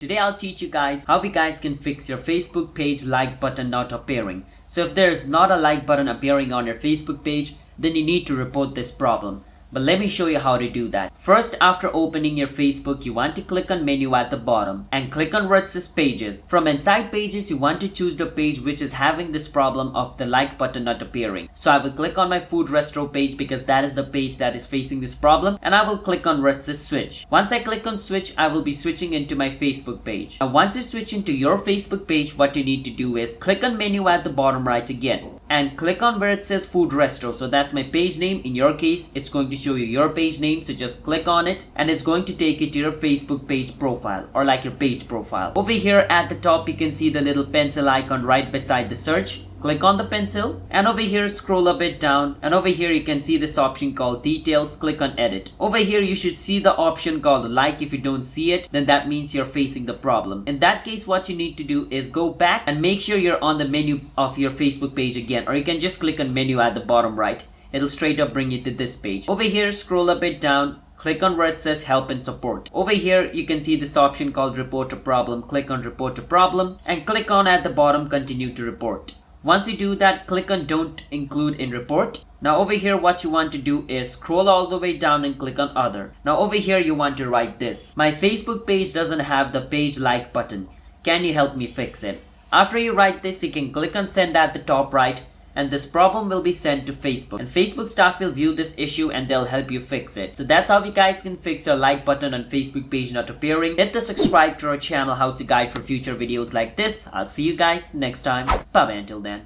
Today I'll teach you guys how you guys can fix your Facebook page like button not appearing. So if there's not a like button appearing on your Facebook page, then you need to report this problem. But let me show you how to do that. First, after opening your Facebook, you want to click on menu at the bottom and click on where it says pages. From inside pages, you want to choose the page which is having this problem of the like button not appearing. So I will click on my food restaurant page because that is the page that is facing this problem, and I will click on where it says switch. Once I click on switch, I will be switching into my Facebook page. And once you switch into your Facebook page, what you need to do is click on menu at the bottom right again and click on where it says food resto. So that's my page name. In your case, it's going to show you your page name, so just click on it and it's going to take you to your Facebook page profile, or like your page profile. Over here at the top, you can see the little pencil icon right beside the search. Click on the pencil, and over here scroll a bit down, and over here you can see this option called details. Click on edit. Over here you should see the option called like. If you don't see it, then that means you're facing the problem. In that case, what you need to do is go back and make sure you're on the menu of your Facebook page again, or you can just click on menu at the bottom right. It'll straight up bring you to this page. Over here scroll a bit down, click on where it says help and support. Over here you can see this option called report a problem. Click on report a problem and click on at the bottom continue to report. Once you do that, click on don't include in report. Now over here what you want to do is scroll all the way down and click on other. Now over here you want to write this: my Facebook page doesn't have the page like button. Can you help me fix it? After you write this, you can click on send at the top right, and this problem will be sent to Facebook, and Facebook staff will view this issue and they'll help you fix it. So that's how you guys can fix your like button on Facebook page not appearing. Hit the subscribe to our channel how to guide for future videos like this. I'll see you guys next time. Bye bye until then.